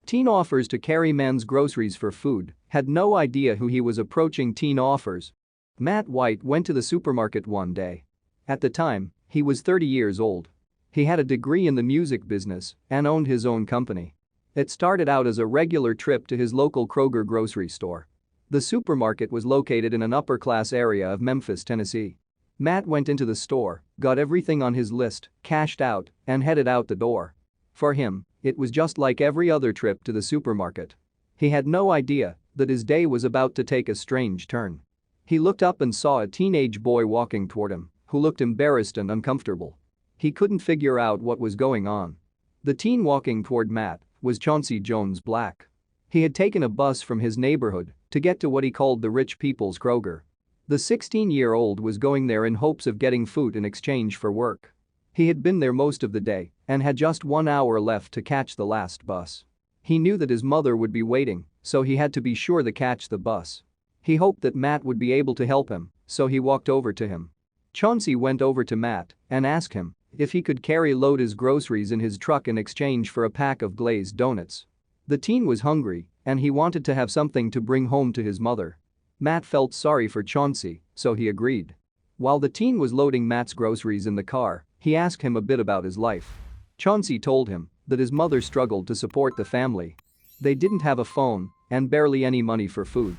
Teen offers to carry man's groceries for food, had no idea who he was approaching. Teen offers. Matt White went to the supermarket one day. At the time, he was 30 years old. He had a degree in the music business and owned his own company. It started out as a regular trip to his local Kroger grocery store. The supermarket was located in an upper-class area of Memphis, Tennessee. Matt went into the store, got everything on his list, cashed out, and headed out the door. For him, it was just like every other trip to the supermarket. He had no idea that his day was about to take a strange turn. He looked up and saw a teenage boy walking toward him, who looked embarrassed and uncomfortable. He couldn't figure out what was going on. The teen walking toward Matt was Chauncey Jones Black. He had taken a bus from his neighborhood to get to what he called the rich people's Kroger. The 16-year-old was going there in hopes of getting food in exchange for work. He had been there most of the day and had just 1 hour left to catch the last bus. He knew that his mother would be waiting, so he had to be sure to catch the bus. He hoped that Matt would be able to help him, so he walked over to him. Chauncey went over to Matt and asked him if he could load his groceries in his truck in exchange for a pack of glazed donuts. The teen was hungry and he wanted to have something to bring home to his mother. Matt felt sorry for Chauncey, so he agreed. While the teen was loading Matt's groceries in the car, he asked him a bit about his life. Chauncey told him that his mother struggled to support the family. They didn't have a phone and barely any money for food.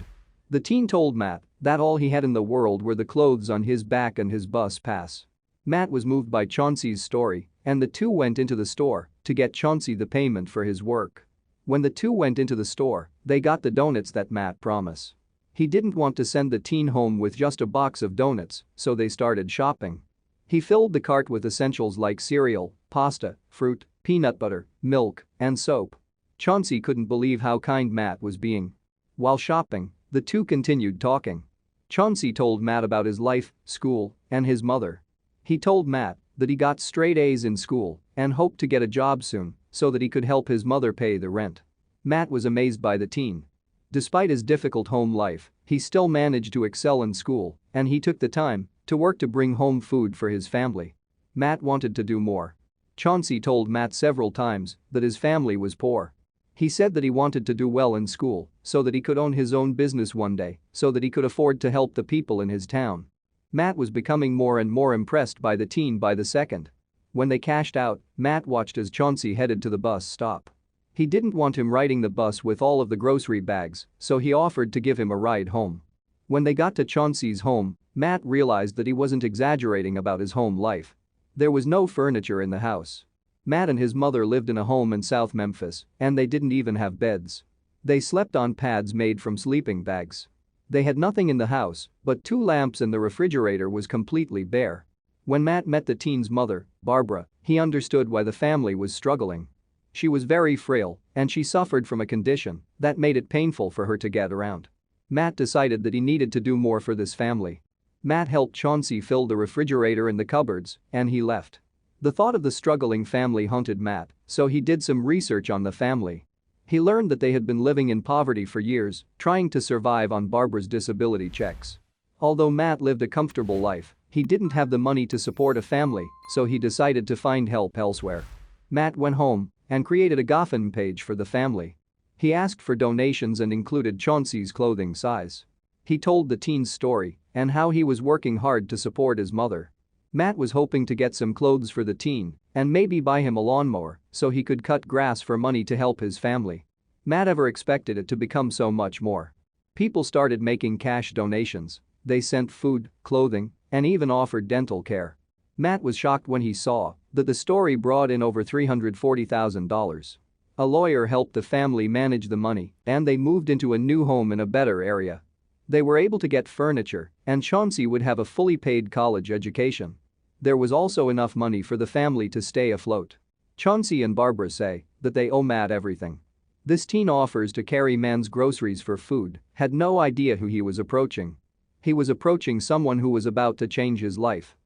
The teen told Matt that all he had in the world were the clothes on his back and his bus pass. Matt was moved by Chauncey's story, and the two went into the store to get Chauncey the payment for his work. When the two went into the store, they got the donuts that Matt promised. He didn't want to send the teen home with just a box of donuts, so they started shopping. He filled the cart with essentials like cereal, pasta, fruit, peanut butter, milk, and soap. Chauncey couldn't believe how kind Matt was being. While shopping, the two continued talking. Chauncey told Matt about his life, school, and his mother. He told Matt that he got straight A's in school and hoped to get a job soon so that he could help his mother pay the rent. Matt was amazed by the teen. Despite his difficult home life, he still managed to excel in school, and he took the time to work to bring home food for his family. Matt wanted to do more. Chauncey told Matt several times that his family was poor. He said that he wanted to do well in school so that he could own his own business one day so that he could afford to help the people in his town. Matt was becoming more and more impressed by the teen by the second. When they cashed out, Matt watched as Chauncey headed to the bus stop. He didn't want him riding the bus with all of the grocery bags, so he offered to give him a ride home. When they got to Chauncey's home, Matt realized that he wasn't exaggerating about his home life. There was no furniture in the house. Matt and his mother lived in a home in South Memphis, and they didn't even have beds. They slept on pads made from sleeping bags. They had nothing in the house, but 2 lamps and the refrigerator was completely bare. When Matt met the teen's mother, Barbara, he understood why the family was struggling. She was very frail, and she suffered from a condition that made it painful for her to get around. Matt decided that he needed to do more for this family. Matt helped Chauncey fill the refrigerator and the cupboards, and he left. The thought of the struggling family haunted Matt, so he did some research on the family. He learned that they had been living in poverty for years, trying to survive on Barbara's disability checks. Although Matt lived a comfortable life, he didn't have the money to support a family, so he decided to find help elsewhere. Matt went home and created a GoFundMe page for the family. He asked for donations and included Chauncey's clothing size. He told the teen's story and how he was working hard to support his mother. Matt was hoping to get some clothes for the teen and maybe buy him a lawnmower so he could cut grass for money to help his family. Matt never expected it to become so much more. People started making cash donations. They sent food, clothing, and even offered dental care. Matt was shocked when he saw that the story brought in over $340,000. A lawyer helped the family manage the money, and they moved into a new home in a better area. They were able to get furniture, and Chauncey would have a fully paid college education. There was also enough money for the family to stay afloat. Chauncey and Barbara say that they owe Matt everything. This teen offers to carry man's groceries for food, had no idea who he was approaching. He was approaching someone who was about to change his life.